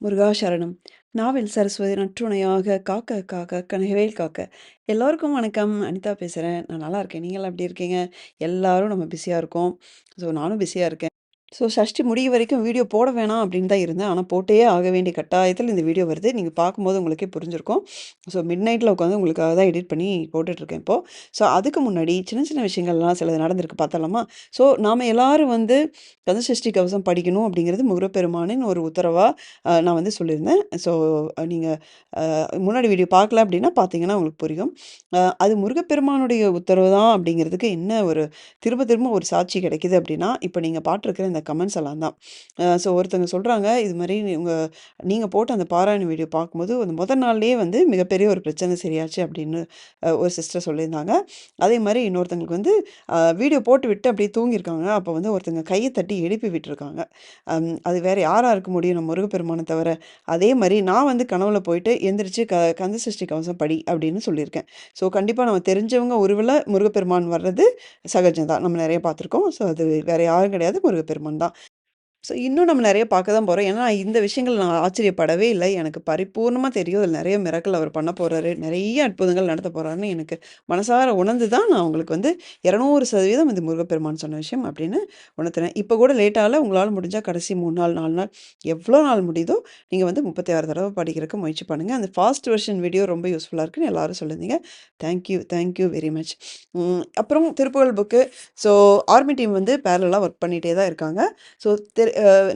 முருகா சரணம். நாவில் சரஸ்வதி நற்றுணையாக காக்க காக்க கனகவேல் காக்க. எல்லோருக்கும் வணக்கம். அனிதா பேசுறேன். நான் நல்லா இருக்கேன். நீங்கலாம் எப்படி இருக்கீங்க? எல்லாரும் நம்ம பிஸியா இருக்கோம். ஸோ நானும் பிஸியா இருக்கேன். ஸோ சஷ்டி முடிய வரைக்கும் வீடியோ போட வேணாம் அப்படின்னு தான் இருந்தேன். ஆனா போட்டே ஆக வேண்டிய கட்டாயத்தில இந்த வீடியோ வருது. நீங்க பார்க்கும்போது உங்களுக்கே புரிஞ்சிருக்கும். ஸோ மிட் நைட்ல உட்காந்து உங்களுக்காக தான் எடிட் பண்ணி போட்டுட்ருக்கேன் இப்போ. ஸோ அதுக்கு முன்னாடி சின்ன சின்ன விஷயங்கள்லாம் சிலது நடந்திருக்கு பார்த்தலாமா? ஸோ நாம எல்லாரும் வந்து கந்தசஷ்டி கவசம் படிக்கணும் அப்படிங்கிறது முருகப்பெருமானின் ஒரு உத்தரவா நான் வந்து சொல்லியிருந்தேன். ஸோ நீங்க முன்னாடி வீடியோ பார்க்கல அப்படின்னா பார்த்தீங்கன்னா உங்களுக்கு புரியும். அது முருகப்பெருமானுடைய உத்தரவு தான் அப்படிங்கிறதுக்கு என்ன ஒரு திரும்ப திரும்ப ஒரு சாட்சி கிடைக்குது அப்படின்னா, இப்ப நீங்க பார்த்துருக்கிற இந்த கமெண்ட்ஸ் எல்லாம் தான். ஸோ ஒருத்தவங்க சொல்றாங்க, இது மாரி நீங்க போட்ட அந்த பாராயண வீடியோ பார்க்கும்போது, அந்த முதல் நாள்லயே வந்து மிகப்பெரிய ஒரு பிரச்சனை சரியாச்சு அப்படின்னு ஒரு சிஸ்டர் சொல்லியிருந்தாங்க. அதே மாரி இன்னொருத்தவங்களுக்கு வந்து வீடியோ போட்டு விட்டு அப்படியே தூங்கியிருக்காங்க. அப்போ வந்து ஒருத்தங்க கைய தட்டி எழுப்பி விட்டுருக்காங்க. அது வேற யாரா இருக்க முடியும்? நம்ம முருகப்பெருமான தவிர. அதே மாரி நான் வந்து கனவுல போயிட்டு எந்திரிச்சு கந்த சஷ்டி கவசம் படி அப்படின்னு சொல்லியிருக்கேன். ஸோ கண்டிப்பா நம்ம தெரிஞ்சவங்க உருவுல முருகப்பெருமான் வர்றது சகஜம் தான். நம்ம நெறைய பார்த்துருக்கோம். ஸோ அது வேற யாரும் கிடையாது. முருகப்பெருமான் தான். ஸோ இன்னும் நம்ம நெறைய பார்க்க தான் போறோம். ஏன்னா, இந்த விஷயங்கள் நான் ஆச்சரியப்படவே இல்ல. எனக்கு பரிபூர்ணமா தெரியும். அதில நெறைய மிராக்கிள் அவர் பண்ண போறாரு. நெறைய அற்புதங்கள் நடத்த போறாருன்னு எனக்கு மனசார உணர்ந்து தான் நான் உங்களுக்கு வந்து 200% இது முருகப்பெருமான் சொன்ன விஷயம் அப்படின்னு உணர்த்துனேன். இப்ப கூட லேட் ஆகல. உங்களால முடிஞ்சா கடைசி 3 நாள், 4 நாள் எவ்வளோ நாள் முடியுதோ, நீங்க வந்து 36 தடவ படிக்கிறக்கு முயற்சி பண்ணுங்க. அந்த ஃபாஸ்ட் வெர்ஷன் வீடியோ ரொம்ப யூஸ்ஃபுல்லா இருக்குன்னு எல்லாரும் சொல்லியிருந்தீங்க. Thank you very much. அப்புறம் திருப்புகழ் புக்கு. ஸோ ஆர்மி டீம் வந்து பேரலலா ஒர்க் பண்ணிட்டே தான் இருக்காங்க. ஸோ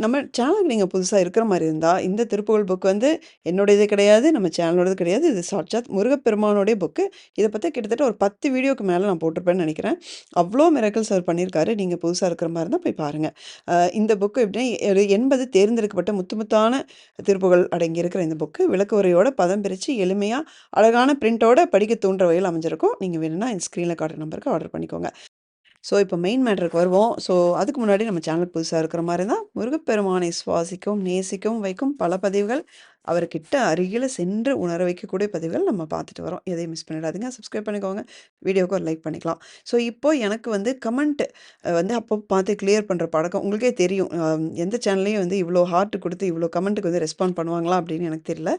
நம்ம சேனலுக்கு நீங்க புதுசா இருக்கிற மாரி இருந்தா, இந்த திருப்புகழ் புக் வந்து என்னோடது கிடையாது. நம்ம சேனலோடது கிடையாது. இது சாட்சாத் முருகப்பெருமானுடைய புக்கு. இத பத்தி கிட்டத்தட்ட ஒரு 10 வீடியோக்கு மேல நான் போட்டிருப்பேன்னு நெனைக்கிறேன். அவ்ளோ மிராக்கிள்ஸ் அவர் பண்ணியிருக்காரு. நீங்க புதுசா இருக்கிற மாரி இருந்தா போய் பாருங்க. இந்த புக் எப்படின்னா, ஒரு 80 தேர்ந்தெடுக்கப்பட்ட முத்து முத்தான திருப்புகழ் அடங்கியிருக்கிற இந்த புக்கு விளக்கவுரையோட பதம் பிரிச்சு எளிமையா, அழகான பிரிண்டோட படிக்க தூண்டுற வகையில அமைஞ்சிருக்கும். நீங்க வேணும்னா இந்த ஸ்க்ரீன்ல காட்டுற நம்பருக்கு ஆர்டர் பண்ணிக்கோங்க. ஸோ, இப்போ மெயின் மேட்டருக்கு வருவோம். ஸோ, அதுக்கு முன்னாடி நம்ம சேனல் புதுசா இருக்கிற மாரி இருந்தா, முருகப்பெருமானை சுவாசிக்கவும், நேசிக்கவும் வைக்கும் பல பதிவுகள், அவர்கிட்ட அருகில சென்று உணர வைக்கக்கூடிய பதிவுகள் நம்ம பார்த்துட்டு வரோம். எதையும் மிஸ் பண்ணிடாதீங்க. சப்ஸ்கிரைப் பண்ணிக்கோங்க. வீடியோவுக்கு ஒரு லைக் பண்ணிக்கலாம். ஸோ, இப்போ எனக்கு வந்து கமெண்ட் வந்து அப்பப்போ பார்த்து கிளியர் பண்ற பழக்கம் உங்களுக்கே தெரியும். எந்த சேனல்லயும் வந்து இவ்ளோ ஹார்ட் குடுத்து, இவ்ளோ கமெண்ட்டுக்கு வந்து ரெஸ்பாண்ட் பண்ணுவாங்களா அப்படின்னு எனக்கு தெரியல.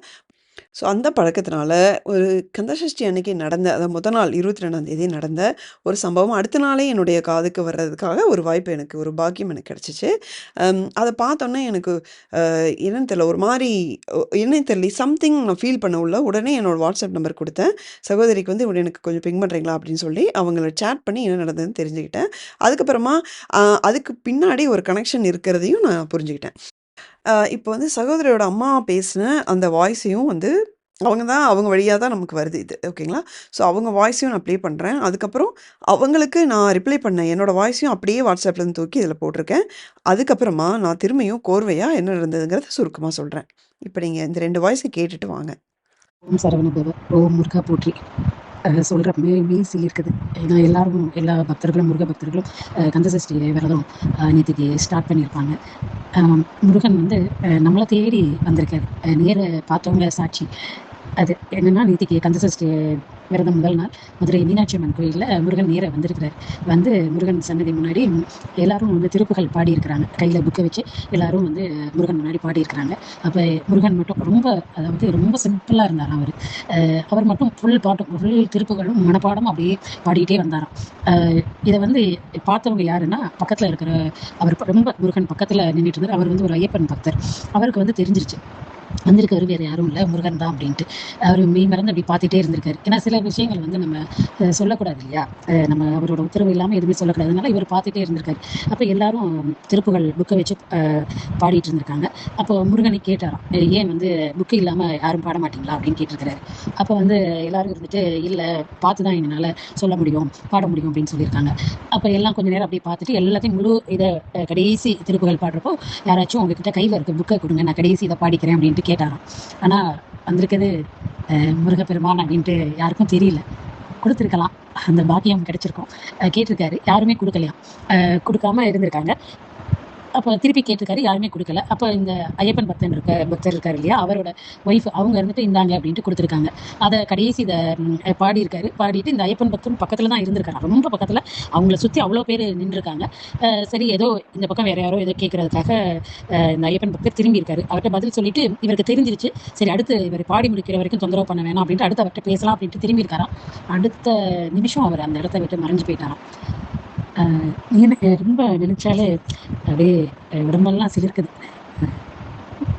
ஸோ, அந்த பழக்கத்தினால ஒரு கந்தசஷ்டி அன்னைக்கு நடந்த அதாவது முதல் நாள் 22ஆம் தேதி நடந்த ஒரு சம்பவம் அடுத்த நாளே என்னுடைய காதுக்கு வர்றதுக்காக ஒரு வாய்ப்பு எனக்கு ஒரு பாக்கியம் எனக்கு கிடைச்சுச்சு. அத பார்த்தோன்னே எனக்கு என்னன்னு தெரியல ஒரு மாரி என்னன்னு தெரியல சம்திங் நான் ஃபீல் பண்ண உள்ள உடனே என்னோட வாட்ஸ்அப் நம்பர் குடுத்தேன். சகோதரிக்கு வந்து எனக்கு கொஞ்சம் பிங் பண்றீங்களா? அப்படின்னு சொல்லி அவங்கள சேட் பண்ணி என்ன நடந்ததுன்னு தெரிஞ்சுக்கிட்டேன். அதுக்கப்புறமா அ அதுக்கு பின்னாடி ஒரு கனெக்ஷன் இருக்கிறதையும் நான் புரிஞ்சுக்கிட்டேன். இப்போ வந்து சகோதரியோட அம்மா பேசின அந்த வாய்ஸையும் வந்து அவங்க வழியா தான் நமக்கு வருது இது. ஓகேங்களா? ஸோ அவங்க வாய்ஸையும் நான் ப்ளே பண்றேன். அதுக்கப்புறம் அவங்களுக்கு நான் ரிப்ளை பண்ணேன். என்னோட வாய்ஸையும் அப்படியே WhatsAppலேருந்து தூக்கி இதில போட்டிருக்கேன். அதுக்கப்புறமா நான் திரும்பியும் கோர்வையா என்ன நடந்ததுங்கிறத சுருக்கமா சொல்றேன். இப்ப நீங்க இந்த 2 வாய்ஸ கேட்டுட்டு வாங்க. ஓம் சரவண பவ. ஓம் முருகா போற்றி. சொல்கிறப்பவே மீசி இருக்குது. ஏன்னா எல்லாரும் எல்லா பக்தர்களும் முருக பக்தர்களும் கந்தசஷ்டி விரதம் நேற்றுக்கு ஸ்டார்ட் பண்ணியிருப்பாங்க. முருகன் வந்து நம்மளை தேடி வந்திருக்காரு. நேர பார்த்தவங்க சாட்சி. அது என்னன்னா நேற்றுக்கு கந்தசஷ்டி விரதம் முதல் நாள் மதுரை மீனாட்சி அம்மன் கோயிலில் முருகன் நேர வந்திருக்கிறார். வந்து முருகன் சன்னதி முன்னாடி எல்லாரும் வந்து திருப்புகள் பாடியிருக்கிறாங்க. கையில் புக்கை வச்சு எல்லாரும் வந்து முருகன் முன்னாடி பாடியிருக்கிறாங்க. அப்போ முருகன் மட்டும் ரொம்ப அதாவது ரொம்ப சிம்பிளாக இருந்தார் அவர். அவர் மட்டும் ஃபுல் திருப்புகளும் மனப்பாடம் அப்படியே பாடிக்கிட்டே வந்தாராம். இதை வந்து பார்த்தவங்க யாருன்னா பக்கத்தில் இருக்கிற அவர் ரொம்ப முருகன் பக்கத்தில் நின்றுட்டு இருந்தார். அவர் வந்து ஒரு ஐயப்பன் பக்தர். அவருக்கு வந்து தெரிஞ்சிருச்சு வந்திருக்காரு வேறு யாரும் இல்லை முருகன் தான் அப்படின்ட்டு. அவர் மெய் மறந்து அப்படி பார்த்துட்டே இருந்திருக்காரு. ஏன்னா சில விஷயங்கள் வந்து நம்ம சொல்லக்கூடாது இல்லையா? நம்ம அவரோட உத்தரவு இல்லாமல் எதுவுமே சொல்லக்கூடாது. அதனால இவர் பார்த்துட்டே இருந்திருக்காரு. அப்போ எல்லாரும் திருப்புகள் புக்கை வச்சு பாடிட்டு இருந்திருக்காங்க. அப்போ முருகனை கேட்டாராம், ஏன் வந்து புக்கு இல்லாமல் யாரும் பாட மாட்டீங்களா அப்படின்னு கேட்டிருக்கிறாரு. அப்போ வந்து எல்லாரும் இருந்துட்டு இல்லை பார்த்து தான் எங்களால் சொல்ல முடியும் பாட முடியும் அப்படின்னு சொல்லியிருக்காங்க. அப்போ எல்லாம் கொஞ்சம் நேரம் அப்படியே பார்த்துட்டு எல்லாத்தையும் முழு இதை கடைசி திருப்புகள் பாடுறப்போ யாராச்சும் உங்ககிட்ட கையில் இருக்க புக்கை கொடுங்க நான் கடைசி இதை பாடிக்கிறேன் அப்படின்ட்டு கேட்டாராம். ஆனால் வந்திருக்கிறது முருகப்பெருமான் அப்படின்ட்டு யாருக்கும் தெரியல. கொடுத்துருக்கலாம், அந்த பாக்கியம் கிடைச்சிருக்கும். கேட்டிருக்காரு, யாருமே கொடுக்கலையாம். கொடுக்காம இருந்திருக்காங்க. அப்போ திருப்பி கேட்டிருக்காரு, யாருமே குடுக்கல. அப்ப இந்த ஐயப்பன் பக்தர் இருக்காரு இல்லையா? அவரோட ஒய்ஃப் அவங்க இருந்துட்டு இந்தாங்க அப்படின்ட்டு குடுத்துருக்காங்க. அத கடைசி இத பாடியிருக்காரு. பாடிட்டு இந்த ஐயப்பன் பக்தரும் பக்கத்துல தான் இருந்திருக்காராம். ரொம்ப பக்கத்துல. அவங்கள சுத்தி அவ்ளோ பேரு நின்றுருக்காங்க. சரி ஏதோ இந்த பக்கம் வேற யாரோ ஏதோ கேட்கறதுக்காக இந்த ஐயப்பன் பக்தர் திரும்பியிருக்காரு. அவர்ட்ட பதில் சொல்லிட்டு இவருக்கு தெரிஞ்சிருச்சு. சரி அடுத்து இவர் பாடி முடிக்கிற வரைக்கும் தொந்தரவு பண்ண வேணாம் அப்படின்ட்டு அடுத்து அவர்ட்ட பேசலாம் அப்படின்ட்டு திரும்பியிருக்காராம். அடுத்த நிமிஷம் அவர் அந்த இடத்த விட்டு மறைஞ்சு போயிட்டாராம். எனக்கு ரொம்ப நினைச்சாலே அப்படியே உடம்பெல்லாம் சிலிர்க்குது.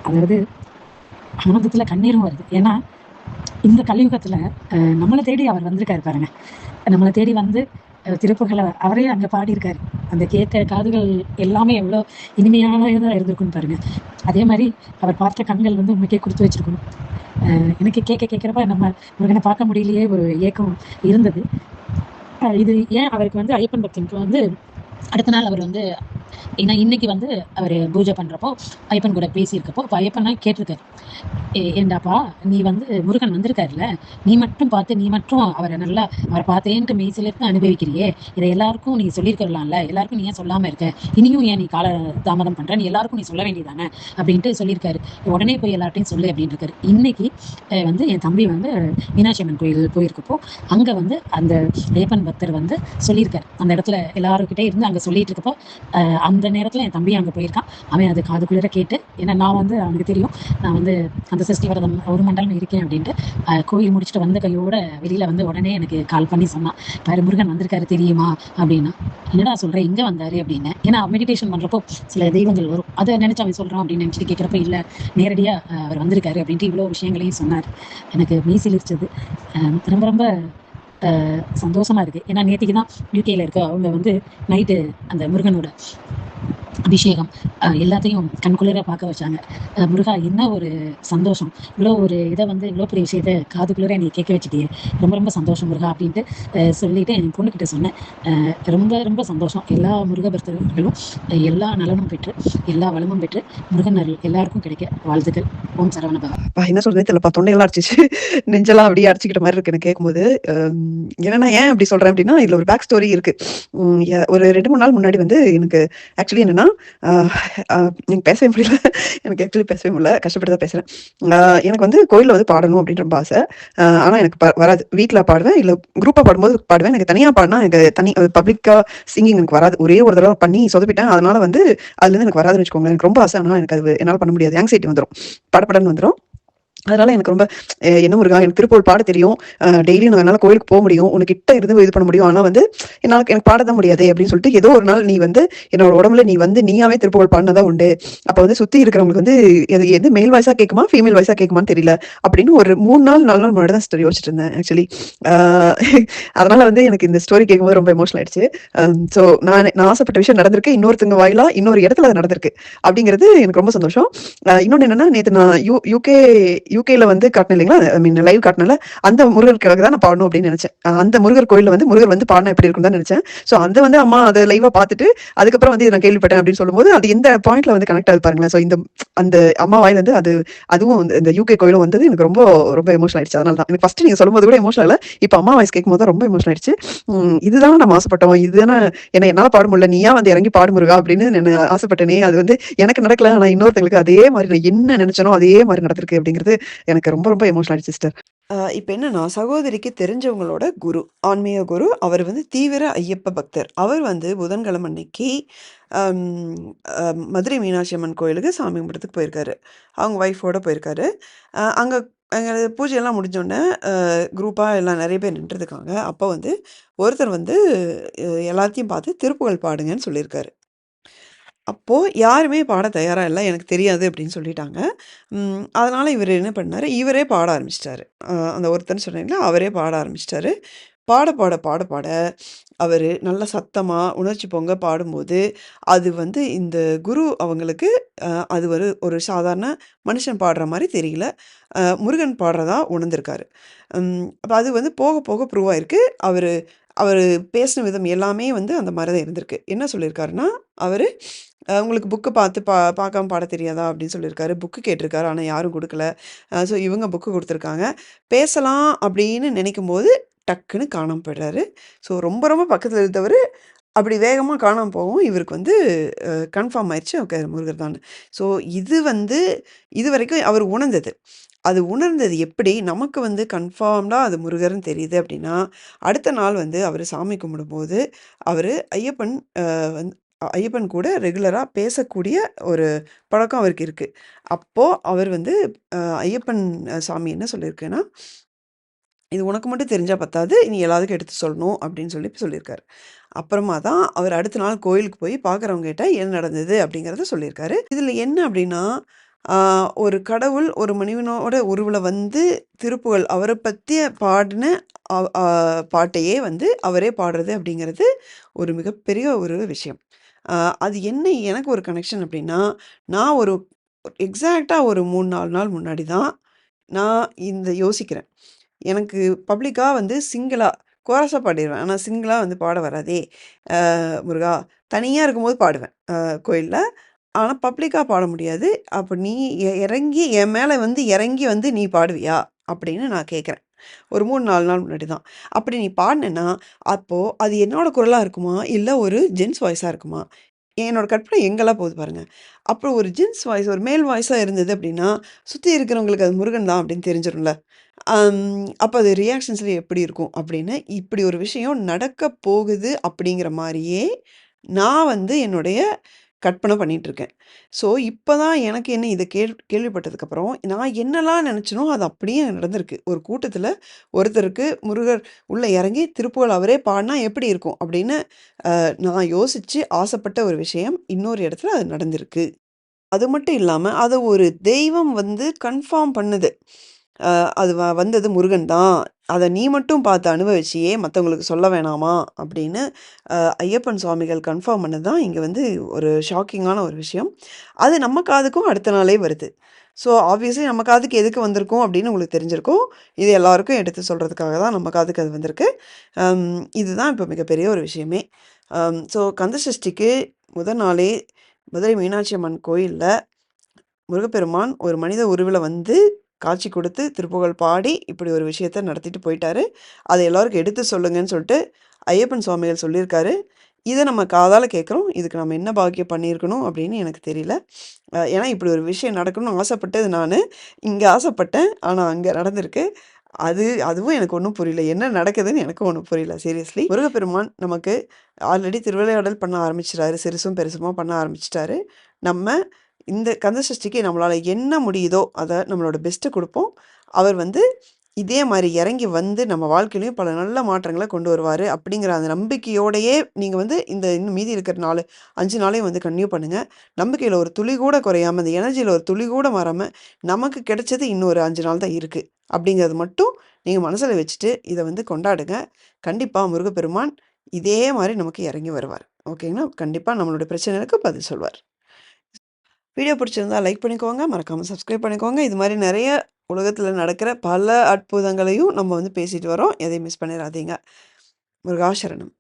அதாவது ஆனந்தத்துல கண்ணீரும் வருது. ஏன்னா இந்த கலியுகத்துல நம்மளை தேடி அவர் வந்திருக்காரு பாருங்க. நம்மளை தேடி வந்து திருப்புகளை அவரே அங்க பாடியிருக்காரு. அந்த கேட்க காதுகள் எல்லாமே எவ்வளோ இனிமையானதாக இருந்திருக்குன்னு பாருங்க. அதே மாதிரி அவர் பார்த்த கண்கள் வந்து உண்மைக்கே கொடுத்து வச்சிருக்கணும். எனக்கு கேட்கிறப்ப நம்ம முருகனை பார்க்க முடியலையே ஒரு ஏக்கம் இருந்தது. இது ஏன் அவருக்கு வந்து ஐயப்பன் பக்தனுக்கு வந்து அடுத்த நாள் அவர் வந்து ஏன்னா இன்னைக்கு வந்து அவர் பூஜை பண்றப்போ ஐயப்பன் கூட பேசியிருக்கப்போ இப்போ ஐயப்பன் கேட்டிருக்காரு, ஏண்டாப்பா நீ வந்து முருகன் வந்திருக்காருல்ல, நீ மட்டும் பார்த்து நீ மட்டும் அவரை நல்லா அவரை பார்த்தேன்ட்டு மெய்சிலிருந்து அனுபவிக்கிறியே, இதை எல்லாருக்கும் நீ சொல்லியிருக்கலாம்ல, எல்லாருக்கும் நீ ஏன் சொல்லாம இருக்க, இனியும் ஏன் நீ கால தாமதம் பண்ற, நீ எல்லாருக்கும் நீ சொல்ல வேண்டியதானே அப்படின்ட்டு சொல்லியிருக்காரு. உடனே போய் எல்லார்ட்டையும் சொல்லு அப்படின்னு இருக்காரு. இன்னைக்கு வந்து என் தம்பி வந்து மீனாட்சி அம்மன் கோயில் போயிருக்கப்போ அங்க வந்து அந்த ஐயப்பன் பக்தர் வந்து சொல்லியிருக்காரு. அந்த இடத்துல எல்லாருக்கிட்டே இருந்து அங்க சொல்லிட்டு இருக்கப்போ அந்த நேரத்துல என் தம்பி அங்க போயிருக்கான். அவன் அது காதுக்குள்ளர கேட்டு, ஏன்னா நான் வந்து அவனுக்கு தெரியும் நான் வந்து அந்த சஷ்டி விரதம் ஒரு மண்டலம் இருக்கேன் அப்படின்ட்டு கோயில் முடிச்சுட்டு வந்த கையோட வெளியில வந்து உடனே எனக்கு கால் பண்ணி சொன்னான், பாரு முருகன் வந்திருக்காரு தெரியுமா அப்படின்னா. என்னடா சொல்றேன் எங்க வந்தாரு அப்படின்னு. ஏன்னா மெடிடேஷன் பண்றப்போ சில தெய்வங்கள் வரும், அதை நினைச்சு அவன் சொல்றான் அப்படின்னு நினைச்சிட்டு கேட்கிறப்ப இல்ல நேரடியா அவர் வந்திருக்காரு அப்படின்ட்டு இவ்வளவு விஷயங்களையும் சொன்னார். எனக்கு மீசிலிச்சது. ரொம்ப ரொம்ப சந்தோஷமா இருக்கு. ஏன்னா நேற்றுக்கு தான் யூகேல இருக்க அவங்க வந்து நைட்டு அந்த முருகனோட அபிஷேகம் எல்லாத்தையும் கண்குளிர பார்க்க வச்சாங்க. முருகா என்ன ஒரு சந்தோஷம், இவ்வளோ ஒரு இதை வந்து இவ்வளோ பெரிய விஷயத்த காதுக்குளிர நீ கேட்க வச்சுட்டியே, ரொம்ப ரொம்ப சந்தோஷம் முருகா அப்படின்ட்டு சொல்லிட்டு என் பொண்ணுக்கிட்ட சொன்னேன். ரொம்ப ரொம்ப சந்தோஷம். எல்லா முருக பக்தர்களும் எல்லா நலனும் பெற்று எல்லா வளமும் பெற்று முருகன் அருள் எல்லாருக்கும் கிடைக்க வாழ்த்துக்கள். ஓம் சரவண பவ. என்ன சொல்றதே தெரியலப்பா, தொண்டையெல்லாம் அடிச்சிச்சு. நெஞ்செல்லாம் அப்படியே அடிச்சுக்கிட்ட மாதிரி இருக்கு எனக்கு கேட்கும்போது. ஏன்னா ஏன் அப்படி சொல்றேன் அப்படின்னா, இதுல ஒரு பேக் ஸ்டோரி இருக்கு. ஒரு 2-3 நாள் முன்னாடி வந்து எனக்கு ஆக்சுவலி என்னன்னா, எனக்கு பேசவே முடியல. எனக்கு ஆக்சுவலி பேசவே முடியல. கஷ்டப்பட்டு தான் பேசுறேன். எனக்கு வந்து கோயில்ல வந்து பாடணும் அப்படின்னு ரொம்ப ஆசை. ஆனா எனக்கு வராது. வீட்ல பாடுவேன், இல்ல குரூப்பா பாடும்போது பாடுவேன். எனக்கு தனியா பாடுனா எனக்கு பப்ளிக்கா சிங்கிங் எனக்கு வராது. ஒரே ஒரு தடவை பண்ணி சொதப்பிட்டேன். அதனால வந்து அதுலேருந்து எனக்கு வராதுன்னு வச்சுக்கோங்களேன். எனக்கு ரொம்ப ஆசை. ஆனா எனக்கு அது என்னால பண்ண முடியாது. ஆங்ஸைட்டி வந்துரும். படபடன்னு வந்துரும். அதனால எனக்கு ரொம்ப என்ன முருகா எனக்கு திருப்புகழ் பாட தெரியும். டெய்லியும் நான் என்னால கோயிலுக்கு போக முடியும். உனக்கிட்ட இருந்து இது பண்ண முடியும். ஆனா வந்து எனக்கு பாட தான் முடியாதே அப்படின்னு சொல்லிட்டு ஏதோ ஒரு நாள் நீ வந்து என்னோட உடம்புல நீ வந்து நீயாவே திருப்புகழ் பாடினதா உண்டு. அப்ப வந்து சுத்தி இருக்கிறவங்களுக்கு வந்து எது மேல் வாய்ஸா கேட்குமா ஃபீமேல் வாய்ஸா கேட்குமான்னு தெரியல அப்படின்னு ஒரு 3 நாள் 4 நாள் முன்னாடி தான் ஸ்டோரி யோசிச்சுட்டு இருந்தேன் ஆக்சுவலி. அதனால வந்து எனக்கு இந்த ஸ்டோரி கேட்கும்போது ரொம்ப எமோஷனல் ஆயிடுச்சு. ஸோ நான் ஆசைப்பட்ட விஷயம் நடந்திருக்கு. இன்னொருத்தங்க வாயிலா இன்னொரு இடத்துல அது நடந்திருக்கு அப்படிங்கிறது எனக்கு ரொம்ப சந்தோஷம். இன்னொன்னு என்னன்னா, நேத்து நான் யூகேல வந்து காட்டினேன் இல்லைங்களா, ஐ மீன் லைவ் காட்டினல அந்த முருகருக்காக தான் நான் பாடணும் அப்படின்னு நினைச்சேன். அந்த முருகர் கோயில்ல வந்து முருகர் வந்து பாடினா எப்படி இருக்கும் தான் நினைச்சேன். ஸோ அந்த வந்து அம்மா அதை லைவா பார்த்துட்டு அதுக்கப்புறம் வந்து நான் கேள்விப்பட்டேன் அப்படின்னு சொல்லும்போது அது எந்த பாயிண்ட்ல வந்து கனெக்ட் ஆகுது பாருங்களேன். ஸோ அந்த அம்மா வாயில இருந்து அதுவும் இந்த யூகே கோயிலும் வந்தது எனக்கு ரொம்ப ரொம்ப எமோஷனல் ஆயிடுச்சு. அதனால தான் எனக்கு ஃபர்ஸ்ட் நீங்க சொல்லும்போது கூட எமோஷனல் இல்லை, இப்போ அம்மா வாய்ஸ் கேட்கும்போது தான் ரொம்ப எமோஷனல் ஆயிடுச்சு. இதுதான் நம்ம ஆசைப்பட்டோம், இதுதானே என்ன என்னால பாட முடியல, நீயா வந்து இறங்கி பாடு முருகா அப்படின்னு நான் ஆசைப்பட்டேனே, அது வந்து எனக்கு நடக்கல. ஆனா இன்னொருத்தங்களுக்கு அதே மாதிரி நான் என்ன நினைச்சனோ அதே மாதிரி நடந்திருக்கு அப்படிங்கிறது எனக்கு ரொம்ப ரொம்ப எமோஷனல் ஆயிடுச்சு சிஸ்டர். இப்ப என்னன்னா, சகோதரிக்கு தெரிஞ்சவங்களோட குரு, ஆன்மீக குரு. அவர் வந்து தீவிர ஐயப்ப பக்தர். அவர் வந்து புதன்கிழமை அன்னைக்கு அம் அ மதுரை மீனாட்சி அம்மன் கோயிலுக்கு சாமி கும்பிட்றதுக்கு போயிருக்காரு. அவங்க ஒய்ஃபோட போயிருக்காரு. அங்க அங்க பூஜையெல்லாம் முடிஞ்சோனே குரூப்பா எல்லாம் நெறைய பேர் நின்றுருக்காங்க. அப்போ வந்து ஒருத்தர் வந்து எல்லாத்தையும் பார்த்து திருப்புகழ் பாடுங்கன்னு சொல்லியிருக்காரு. அப்போ யாருமே பாட தயாரா இல்ல. எனக்கு தெரியாது அப்படின்னு சொல்லிட்டாங்க. அதனால இவரு என்ன பண்ணாரு, இவரே பாட ஆரம்பிச்சுட்டாரு. அந்த ஒருத்தர்ன்னு சொன்னேன்ல, அவரே பாட ஆரம்பிச்சுட்டாரு. பாட, பாட, பாட, பாட அவரு நல்ல சத்தமா, உணர்ச்சி பொங்க பாடும்போது, அது வந்து இந்த குரு அவங்களுக்கு அது ஒரு சாதாரண மனுஷன் பாடுற மாரி தெரியல. முருகன் பாடுறதா உணர்ந்திருக்காரு. அப்ப அது வந்து போக போக ப்ரூவ் ஆயிருக்கு. அவரு அவரு பேசின விதம் எல்லாமே வந்து அந்த மாரி தான் இருந்திருக்கு. என்ன சொல்லியிருக்காருன்னா, அவரு உங்களுக்கு புக்கு பார்த்து பார்க்காம பாடத் தெரியாதா? அப்படின்னு சொல்லியிருக்காரு. புக்கு கேட்டிருக்காரு. ஆனா யாரும் குடுக்கல. ஸோ இவங்க புக்கு குடுத்துருக்காங்க. பேசலாம் அப்படின்னு நினைக்கும்போது, டக்குன்னு காணாம போயிடுறாரு. ஸோ ரொம்ப ரொம்ப பக்கத்துல இருந்தவரு, அப்படி வேகமா காணாம போகவும் இவருக்கு வந்து கன்ஃபார்ம் ஆயிருச்சு ஓகே முருகர் தான்னு. ஸோ இது வந்து இதுவரைக்கும் அவர் உணர்ந்தது. அது உணர்ந்தது எப்படி? நமக்கு வந்து கன்ஃபார்ம்டா அது முருகர்ன்னு தெரியுது அப்படின்னா, அடுத்த நாள் வந்து அவரு சாமி கும்பிடும்போது, அவரு ஐயப்பன் வந்து ஐயப்பன் கூட ரெகுலரா பேசக்கூடிய ஒரு பழக்கம் அவருக்கு இருக்கு. அப்போ அவர் வந்து ஐயப்பன் சாமி என்ன சொல்லியிருக்குன்னா, "இது உனக்கு மட்டும் தெரிஞ்சா பத்தாது. நீ எல்லாத்துக்கும் எடுத்து சொல்லணும்." அப்படின்னு சொல்லி சொல்லியிருக்காரு. அப்புறமா தான் அவர் அடுத்த நாள் கோயிலுக்கு போய் பார்க்குறவங்ககிட்ட என்ன நடந்தது அப்படிங்கிறத சொல்லியிருக்காரு. இதில என்ன அப்படின்னா, ஆ ஒரு கடவுள் ஒரு மனிதனோட உருவுல வந்து திருப்புகழ் அவர பத்திய பாடின அ பாட்டையே வந்து அவரே பாடுறது அப்படிங்கிறது ஒரு மிகப்பெரிய ஒரு விஷயம். அ அது என்ன எனக்கு ஒரு கனெக்ஷன் அப்படின்னா, நான் ஒரு எக்ஸாக்ட்டா ஒரு 3, 4 நாள் முன்னாடி தான் நான் இந்த யோசிக்கிறேன். எனக்கு பப்ளிக்கா வந்து சிங்கிளா கோரஸா பாடிருவேன். ஆனா சிங்கிளா வந்து பாட வராதே! முருகா! தனியா இருக்கும்போது பாடுவேன். கோயில்ல. ஆனா பப்ளிக்கா பாட முடியாது. அப்ப நீ இறங்கி என் மேல வந்து இறங்கி வந்து நீ பாடுவியா? அப்படின்னு நான் கேட்கிறேன். ஒரு 3, 4 நாள் முன்னாடி தான். அப்படி நீ பாடுனேன்னா, அப்போ அது என்னோட குரலா இருக்குமா? இல்ல ஒரு ஜென்ஸ் வாய்ஸா இருக்குமா? என்னோட கற்பனை எங்கெல்லாம் போகுது பாருங்க. அப்புறம் ஒரு ஜென்ஸ் வாய்ஸ், ஒரு மேல் வாய்ஸா இருந்தது அப்படின்னா, சுத்தி இருக்கிறவங்களுக்கு அது முருகன் தான் அப்படின்னு தெரிஞ்சிரும்ல. அப்ப அது ரியாக்ஷன்ஸ்ல எப்படி இருக்கும் அப்படின்னு, இப்படி ஒரு விஷயம் நடக்கப் போகுது அப்படிங்கிற மாரியே, நான் வந்து என்னுடைய கற்பனை பண்ணிட்டுருக்கேன். ஸோ, இப்ப தான் எனக்கு என்ன இத கேள்விப்பட்டதுக்கப்புறம், நான் என்னலாம் நெனச்சேனோ, அது அப்படியே நடந்திருக்கு. ஒரு கூட்டத்தில ஒருத்தருக்கு முருகர் உள்ள இறங்கி திருப்புகழ் அவரே பாடுனா எப்படி இருக்கும்? அப்படின்னு நான் யோசிச்சு ஆசைப்பட்ட ஒரு விஷயம், இன்னொரு இடத்துல அது நடந்திருக்கு. அது மட்டும் இல்லாம, அத ஒரு தெய்வம் வந்து கன்ஃபார்ம் பண்ணுது. அ அது வந்தது முருகன் தான். அத நீ மட்டும் பார்த்து அனுபவிச்சியே, மத்தவங்களுக்கு சொல்ல வேணாமா? அப்படின்னு ஐயப்பன் சுவாமிகள் கன்ஃபார்ம் பண்ணது தான் இங்க வந்து ஒரு ஷாக்கிங்கான ஒரு விஷயம். அது நம்ம காதுக்கும் அடுத்த நாளே வருது. ஸோ, ஆப்வியஸ்லி நம்ம காதுக்கு எதுக்கு வந்திருக்கும் அப்படின்னு உங்களுக்கு தெரிஞ்சிருக்கும். இது எல்லாருக்கும் எடுத்து சொல்றதுக்காக தான் நம்ம காதுக்கு அது வந்திருக்கு. அம் இதுதான் இப்ப மிகப்பெரிய ஒரு விஷயமே. ஸோ கந்த சஷ்டிக்கு முதல் நாளே மதுரை மீனாட்சி அம்மன் கோயில்ல முருகப்பெருமான் ஒரு மனித உருவில வந்து காட்சி குடுத்து, திருப்புகழ் பாடி, இப்படி ஒரு விஷயத்த நடத்திட்டு போயிட்டாரு. அத எல்லாருக்கும் எடுத்து சொல்லுங்கன்னு சொல்ட்டு ஐயப்பன் சுவாமிகள் சொல்லியிருக்காரு. இத நம்ம காதால கேட்குறோம். இதுக்கு நம்ம என்ன பாக்கியம் பண்ணியிருக்கணும் அப்படின்னு எனக்கு தெரியல. ஏன்னா இப்படி ஒரு விஷயம் நடக்கணும்னு ஆசைப்பட்டது நானு. இங்க ஆசைப்பட்டேன். ஆனா அங்க நடந்திருக்கு. அதுவும் எனக்கு ஒண்ணும் புரியல. என்ன நடக்குதுன்னு எனக்கும் ஒண்ணும் புரியல சீரியஸ்லி. முருகப்பெருமான் நமக்கு ஆல்ரெடி திருவிளையாடல் பண்ண ஆரம்பிச்சுட்டாரு. சிறுசும் பெருசுமா பண்ண ஆரம்பிச்சுட்டாரு. நம்ம இந்த கந்த சஷ்டிக்கு நம்மளால என்ன முடியுதோ, அத நம்மளோட பெஸ்ட்ட குடுப்போம். அவர் வந்து இதே மாரி இறங்கி வந்து நம்ம வாழ்க்கையிலயும் பல நல்ல மாற்றங்கள கொண்டு வருவாரு. அப்படிங்கிற அந்த நம்பிக்கையோடயே நீங்க வந்து இந்த இன்னும் மீதி இருக்கிற 5 நாளையும் வந்து கன்டின்யூ பண்ணுங்க. நம்பிக்கையில ஒரு துளி கூட குறையாம, அந்த எனர்ஜில ஒரு துளி கூட மாறாம, நமக்கு கிடைச்சது இன்னும் ஒரு 5 நாள் தான் இருக்கு. அப்படிங்கிறது மட்டும் நீங்க மனசுல வச்சுட்டு, இத வந்து கொண்டாடுங்க. கண்டிப்பா முருகப்பெருமான் இதே மாரி நமக்கு இறங்கி வருவார். ஓகேங்களா? கண்டிப்பா நம்மளுடைய பிரச்சனைகளுக்கு பதில் சொல்வார். வீடியோ பிடிச்சிருந்தா லைக் பண்ணிக்கோங்க. மறக்காம சப்ஸ்கிரைப் பண்ணிக்கோங்க. இது மாரி நெறைய உலகத்தில நடக்கிற பல அற்புதங்களையும் நம்ம வந்து பேசிட்டு வரோம். எதையும் மிஸ் பண்ணிறாதீங்க. முருகா சரணம்.